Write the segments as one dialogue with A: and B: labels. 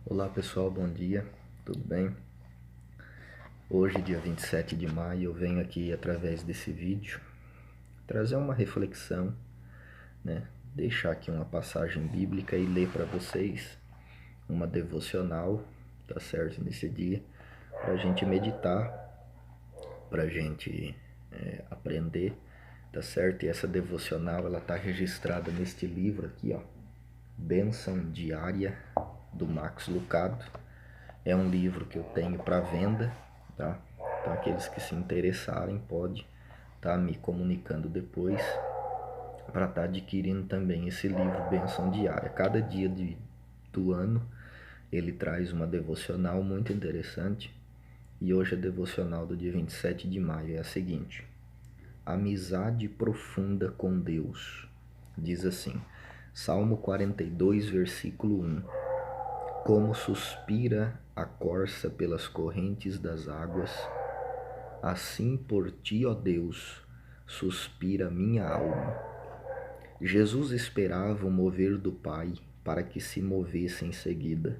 A: Olá pessoal, bom dia, tudo bem? Hoje, dia 27 de maio, eu venho aqui através desse vídeo trazer uma reflexão, né? Deixar aqui uma passagem bíblica e ler para vocês uma devocional, tá certo? Nesse dia, para a gente meditar, para a gente aprender, tá certo? E essa devocional ela tá registrada neste livro aqui, ó, Bênção Diária, do Max Lucado. É um livro que eu tenho para venda, tá? Então aqueles que se interessarem pode estar me comunicando depois para estar adquirindo também esse livro Bênção Diária. Cada dia do ano ele traz uma devocional muito interessante e hoje a devocional do dia 27 de maio é a seguinte: Amizade profunda com Deus. Diz assim, Salmo 42, versículo 1. Como suspira a corça pelas correntes das águas, assim por ti, ó Deus, suspira minha alma. Jesus esperava o mover do Pai para que se movesse em seguida.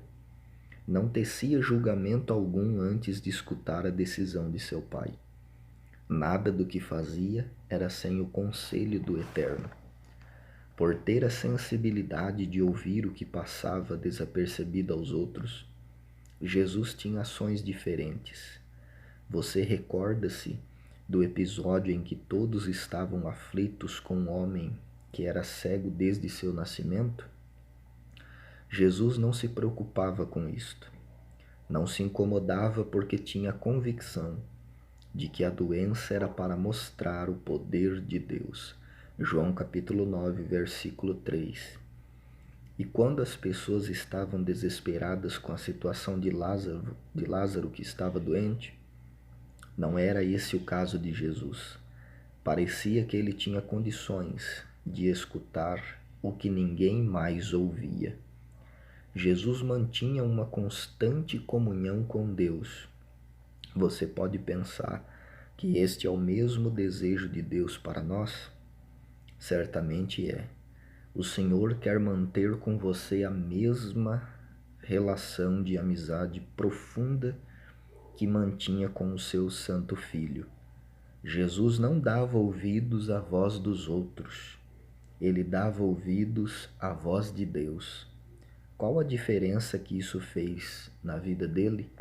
A: Não tecia julgamento algum antes de escutar a decisão de seu Pai. Nada do que fazia era sem o conselho do Eterno. Por ter a sensibilidade de ouvir o que passava desapercebido aos outros, Jesus tinha ações diferentes. Você recorda-se do episódio em que todos estavam aflitos com um homem que era cego desde seu nascimento? Jesus não se preocupava com isto. Não se incomodava porque tinha convicção de que a doença era para mostrar o poder de Deus. João capítulo 9, versículo 3. E quando as pessoas estavam desesperadas com a situação de Lázaro que estava doente, não era esse o caso de Jesus. Parecia que ele tinha condições de escutar o que ninguém mais ouvia. Jesus mantinha uma constante comunhão com Deus. Você pode pensar que este é o mesmo desejo de Deus para nós? Certamente é. O Senhor quer manter com você a mesma relação de amizade profunda que mantinha com o seu Santo Filho. Jesus não dava ouvidos à voz dos outros, ele dava ouvidos à voz de Deus. Qual a diferença que isso fez na vida dele?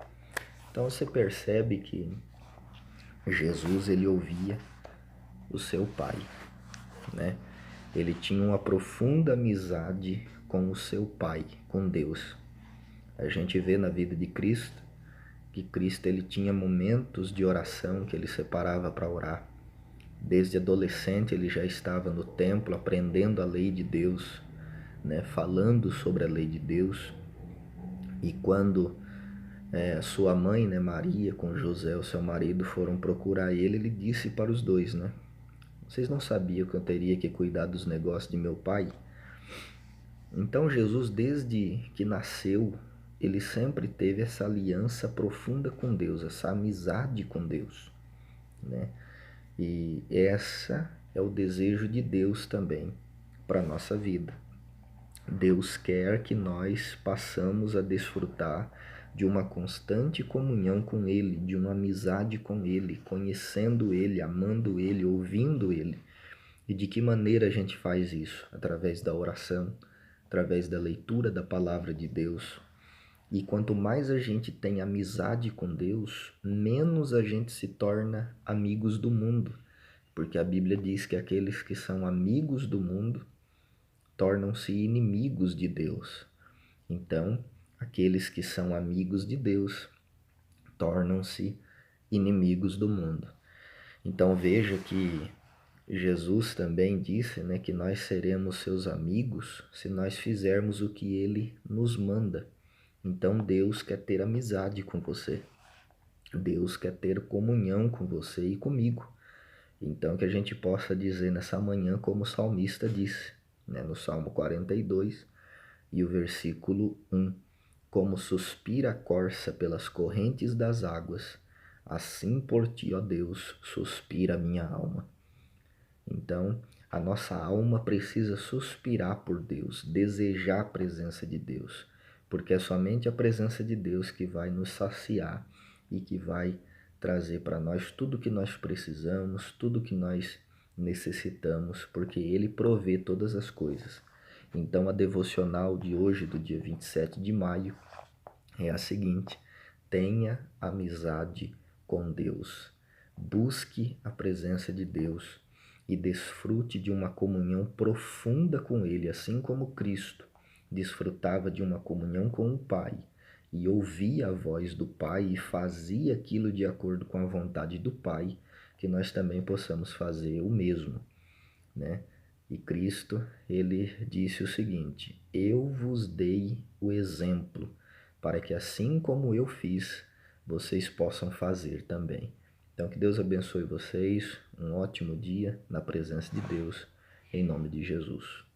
A: Então você percebe que Jesus ele ouvia o seu Pai, né? Ele tinha uma profunda amizade com o seu Pai, com Deus. A gente vê na vida de Cristo que Cristo ele tinha momentos de oração que ele separava para orar. Desde adolescente ele já estava no templo aprendendo a lei de Deus, né, falando sobre a lei de Deus. E quando sua mãe, né, Maria, com José, o seu marido, foram procurar ele, ele disse para os dois, né, vocês não sabiam que eu teria que cuidar dos negócios de meu pai? Então Jesus, desde que nasceu, ele sempre teve essa aliança profunda com Deus, essa amizade com Deus, né? E essa é o desejo de Deus também para a nossa vida. Deus quer que nós passamos a desfrutar de uma constante comunhão com Ele, de uma amizade com Ele, conhecendo Ele, amando Ele, ouvindo Ele. E de que maneira a gente faz isso? Através da oração, através da leitura da palavra de Deus. E quanto mais a gente tem amizade com Deus, menos a gente se torna amigos do mundo. Porque a Bíblia diz que aqueles que são amigos do mundo tornam-se inimigos de Deus. Então, aqueles que são amigos de Deus tornam-se inimigos do mundo. Então veja que Jesus também disse, né, que nós seremos seus amigos se nós fizermos o que ele nos manda. Então Deus quer ter amizade com você. Deus quer ter comunhão com você e comigo. Então que a gente possa dizer nessa manhã como o salmista disse, né, no Salmo 42 e o versículo 1. Como suspira a corça pelas correntes das águas, assim por ti, ó Deus, suspira a minha alma. Então, a nossa alma precisa suspirar por Deus, desejar a presença de Deus, porque é somente a presença de Deus que vai nos saciar e que vai trazer para nós tudo que nós precisamos, tudo que nós necessitamos, porque Ele provê todas as coisas. Então a devocional de hoje, do dia 27 de maio, é a seguinte: tenha amizade com Deus, busque a presença de Deus e desfrute de uma comunhão profunda com Ele, assim como Cristo desfrutava de uma comunhão com o Pai e ouvia a voz do Pai e fazia aquilo de acordo com a vontade do Pai, que nós também possamos fazer o mesmo, né? E Cristo, ele disse o seguinte: eu vos dei o exemplo, para que assim como eu fiz, vocês possam fazer também. Então, que Deus abençoe vocês, um ótimo dia na presença de Deus, em nome de Jesus.